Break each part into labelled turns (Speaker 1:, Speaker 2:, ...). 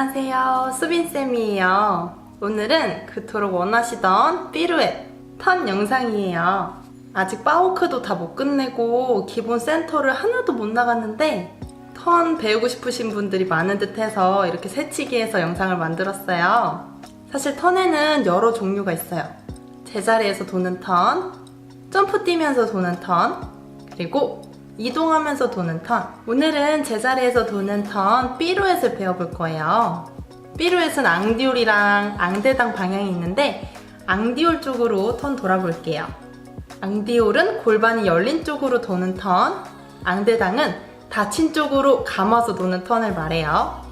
Speaker 1: 안녕하세요, 수빈쌤이에요. 오늘은 그토록 원하시던 피루엣 턴 영상이에요. 아직 바워크도 다 못 끝내고 기본 센터를 하나도 못 나갔는데 턴 배우고 싶으신 분들이 많은 듯해서 이렇게 새치기해서 영상을 만들었어요. 사실 턴에는 여러 종류가 있어요. 제자리에서 도는 턴, 점프 뛰면서 도는 턴, 그리고 이동하면서 도는 턴. 오늘은 제자리에서 도는 턴 피루엣을 배워볼 거예요. 피루엣은 앙디올이랑 앙대당 방향이 있는데 앙디올 쪽으로 턴 돌아볼게요. 앙디올은 골반이 열린 쪽으로 도는 턴, 앙대당은 닫힌 쪽으로 감아서 도는 턴을 말해요.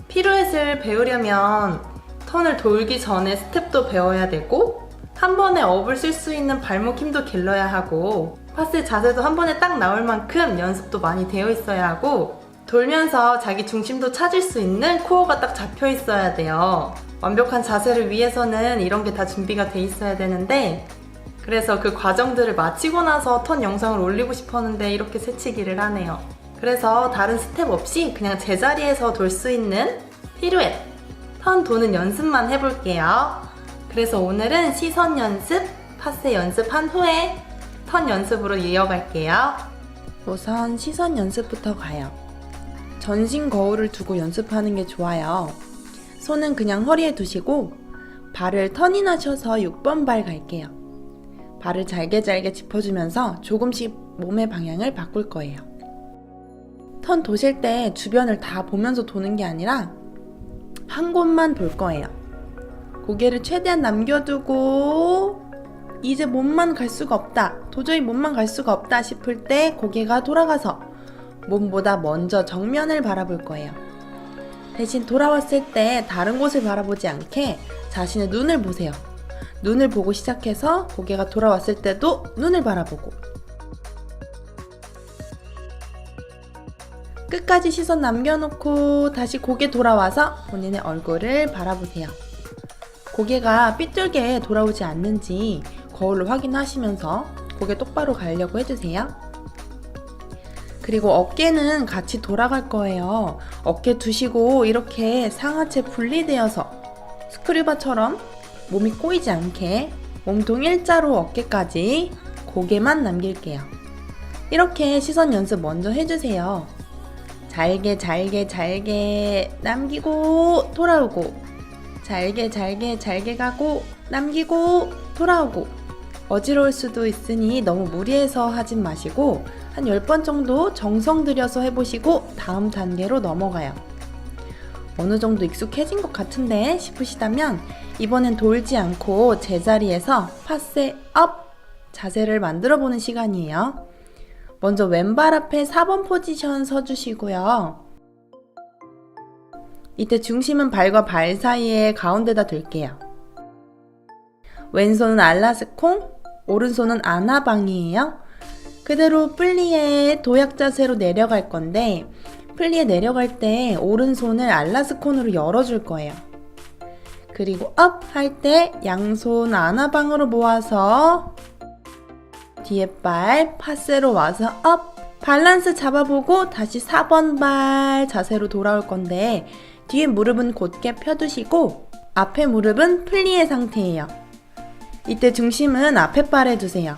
Speaker 1: 피루엣을 배우려면 턴을 돌기 전에 스텝도 배워야 되고 한 번에 업을 쓸 수 있는 발목 힘도 길러야 하고 파스 자세도 한 번에 딱 나올 만큼 연습도 많이 되어 있어야 하고 돌면서 자기 중심도 찾을 수 있는 코어가 딱 잡혀 있어야 돼요. 완벽한 자세를 위해서는 이런 게 다 준비가 돼 있어야 되는데 그래서 그 과정들을 마치고 나서 턴 영상을 올리고 싶었는데 이렇게 새치기를 하네요. 그래서 다른 스텝 없이 그냥 제자리에서 돌 수 있는 피루엣 턴 도는 연습만 해볼게요. 그래서 오늘은 시선 연습, 파세 연습한 후에 턴 연습으로 이어갈게요. 우선 시선 연습부터 가요. 전신 거울을 두고 연습하는 게 좋아요. 손은 그냥 허리에 두시고 발을 턴인하셔서 6번 발 갈게요. 발을 잘게 짚어주면서 조금씩 몸의 방향을 바꿀 거예요. 턴 도실 때 주변을 다 보면서 도는 게 아니라 한 곳만 볼 거예요. 고개를 최대한 남겨두고 이제 몸만 갈 수가 없다, 도저히 몸만 갈 수가 없다 싶을 때 고개가 돌아가서 몸보다 먼저 정면을 바라볼 거예요. 대신 돌아왔을 때 다른 곳을 바라보지 않게 자신의 눈을 보세요. 눈을 보고 시작해서 고개가 돌아왔을 때도 눈을 바라보고 끝까지 시선 남겨놓고 다시 고개 돌아와서 본인의 얼굴을 바라보세요. 고개가 삐뚤게 돌아오지 않는지 거울로 확인하시면서 고개 똑바로 가려고 해주세요. 그리고 어깨는 같이 돌아갈 거예요. 어깨 두시고 이렇게 상하체 분리되어서 스크류바처럼 몸이 꼬이지 않게 몸통 일자로 어깨까지 고개만 남길게요. 이렇게 시선 연습 먼저 해주세요. 잘게 남기고 돌아오고 잘게 가고 남기고 돌아오고 어지러울 수도 있으니 너무 무리해서 하진 마시고 한 10번 정도 정성 들여서 해보시고 다음 단계로 넘어가요. 어느 정도 익숙해진 것 같은데 싶으시다면 이번엔 돌지 않고 제자리에서 파세 업 자세를 만들어 보는 시간이에요. 먼저 왼발 앞에 4번 포지션 서주시고요. 이때 중심은 발과 발 사이에 가운데다 둘게요. 왼손은 알라스콩, 오른손은 아나방이에요. 그대로 플리에 도약 자세로 내려갈 건데 플리에 내려갈 때 오른손을 알라스콘으로 열어줄 거예요. 그리고 업 할 때 양손 아나방으로 모아서 뒤에 발 파세로 와서 업 밸런스 잡아보고 다시 4번 발 자세로 돌아올 건데 뒤에 무릎은 곧게 펴두시고 앞에 무릎은 플리에 상태예요. 이때 중심은 앞에 발에 두세요.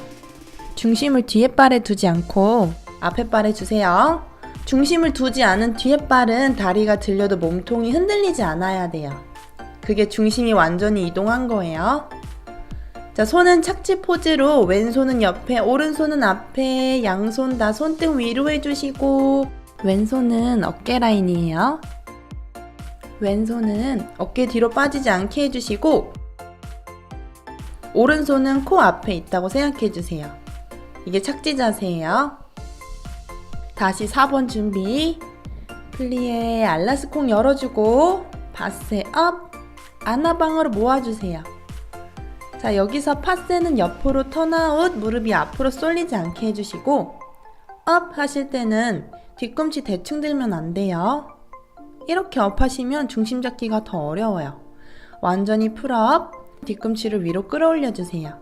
Speaker 1: 중심을 뒤에 발에 두지 않고 앞에 발에 주세요. 중심을 두지 않은 뒤에 발은 다리가 들려도 몸통이 흔들리지 않아야 돼요. 그게 중심이 완전히 이동한 거예요. 자, 손은 착지 포즈로 왼손은 옆에, 오른손은 앞에, 양손 다 손등 위로 해주시고 왼손은 어깨 라인이에요. 왼손은 어깨 뒤로 빠지지 않게 해주시고 오른손은 코 앞에 있다고 생각해주세요. 이게 착지 자세예요. 다시 4번 준비. 플리에 알라스콩 열어주고 바세 업 아나방으로 모아주세요. 자, 여기서 파세는 옆으로 턴아웃, 무릎이 앞으로 쏠리지 않게 해주시고 업 하실 때는 뒤꿈치 대충 들면 안 돼요. 이렇게 업 하시면 중심 잡기가 더 어려워요. 완전히 풀업, 뒤꿈치를 위로 끌어올려주세요.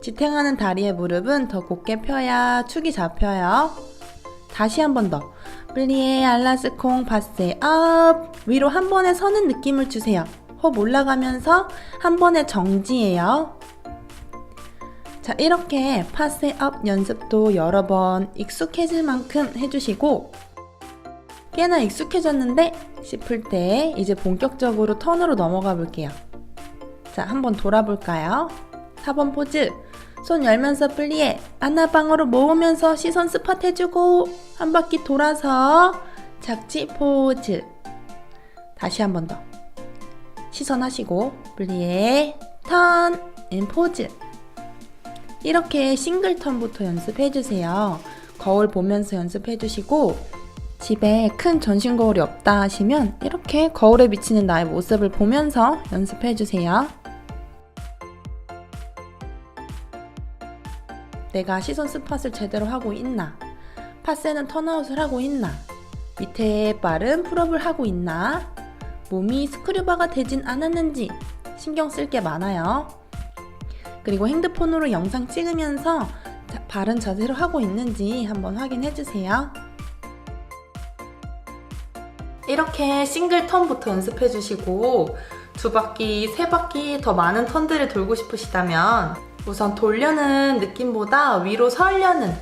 Speaker 1: 지탱하는 다리의 무릎은 더 곧게 펴야 축이 잡혀요. 다시 한 번 더. 플리에 알라스콩 파세 업. 위로 한 번에 서는 느낌을 주세요. 호흡 올라가면서 한 번에 정지예요. 자, 이렇게 파세 업 연습도 여러 번 익숙해질 만큼 해주시고, 꽤나 익숙해졌는데 싶을 때 이제 본격적으로 턴으로 넘어가 볼게요. 자, 한번 돌아볼까요? 4번 포즈. 손 열면서 플리에 아나방으로 모으면서 시선 스팟 해주고 한 바퀴 돌아서 착지 포즈. 다시 한 번 더. 시선 하시고 플리에 턴 앤 포즈. 이렇게 싱글 턴부터 연습해주세요. 거울 보면서 연습해주시고, 집에 큰 전신 거울이 없다 하시면 이렇게 거울에 비치는 나의 모습을 보면서 연습해주세요. 내가 시선 스팟을 제대로 하고 있나? 파세는 턴아웃을 하고 있나? 밑에 발은 풀업을 하고 있나? 몸이 스크류바가 되진 않았는지 신경 쓸 게 많아요. 그리고 핸드폰으로 영상 찍으면서 바른 자세로 하고 있는지 한번 확인해주세요. 이렇게 싱글 턴부터 연습해주시고 2바퀴, 3바퀴 더 많은 턴들을 돌고 싶으시다면 우선 돌려는 느낌보다 위로 서려는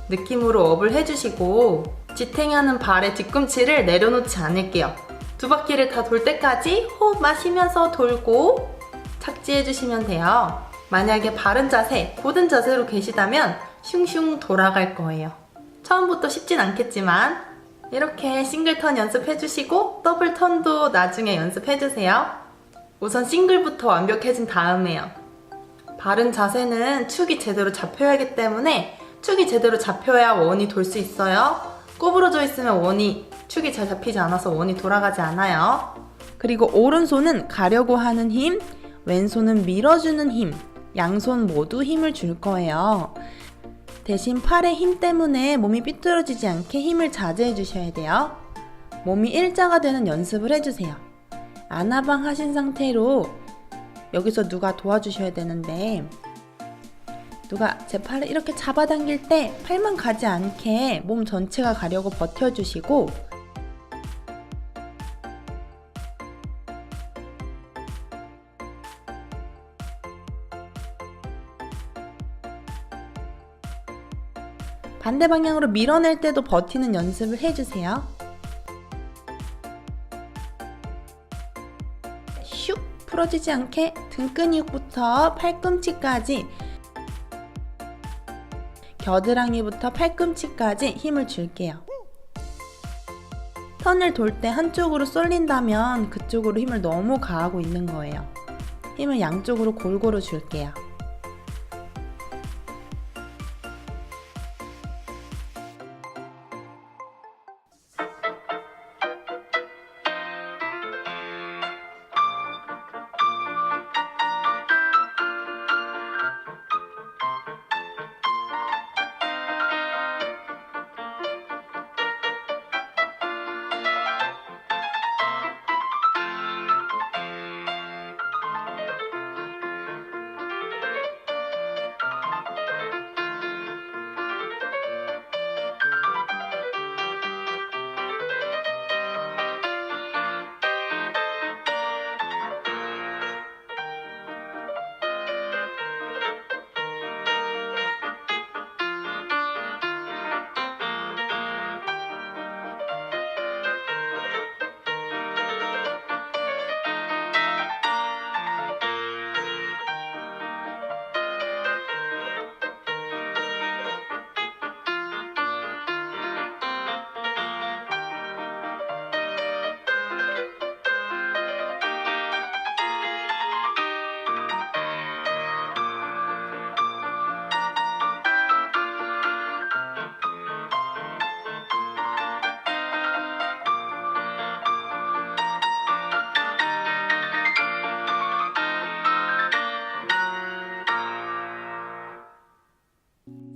Speaker 1: 느낌으로 업을 해주시고, 지탱하는 발의 뒤꿈치를 내려놓지 않을게요. 2바퀴를 다 돌 때까지 호흡 마시면서 돌고 착지해주시면 돼요. 만약에 바른 자세, 고든 자세로 계시다면 슝슝 돌아갈 거예요. 처음부터 쉽진 않겠지만 이렇게 싱글 턴 연습해주시고 더블 턴도 나중에 연습해주세요. 우선 싱글부터 완벽해진 다음에요. 바른 자세는 축이 제대로 잡혀야 하기 때문에 축이 제대로 잡혀야 원이 돌 수 있어요. 구부러져 있으면 축이 잘 잡히지 않아서 원이 돌아가지 않아요. 그리고 오른손은 가려고 하는 힘, 왼손은 밀어주는 힘, 양손 모두 힘을 줄 거예요. 대신 팔의 힘 때문에 몸이 삐뚤어지지 않게 힘을 자제해 주셔야 돼요. 몸이 일자가 되는 연습을 해주세요. 아나방 하신 상태로 여기서 누가 도와주셔야 되는데, 누가 제 팔을 이렇게 잡아당길 때 팔만 가지 않게 몸 전체가 가려고 버텨주시고, 반대 방향으로 밀어낼 때도 버티는 연습을 해주세요. 슉! 풀어지지 않게 등 근육부터 팔꿈치까지, 겨드랑이부터 팔꿈치까지 힘을 줄게요. 턴을 돌 때 한쪽으로 쏠린다면 그쪽으로 힘을 너무 가하고 있는 거예요. 힘을 양쪽으로 골고루 줄게요.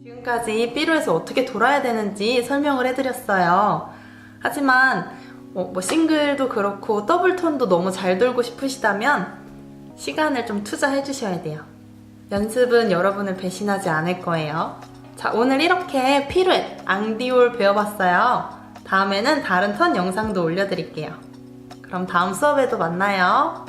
Speaker 1: 지금까지 삐루에서 어떻게 돌아야 되는지 설명을 해드렸어요. 하지만 싱글도 그렇고 더블 턴도 너무 잘 돌고 싶으시다면 시간을 좀 투자해 주셔야 돼요. 연습은 여러분을 배신하지 않을 거예요. 자, 오늘 이렇게 피루엣, 앙디올 배워봤어요. 다음에는 다른 턴 영상도 올려드릴게요. 그럼 다음 수업에도 만나요.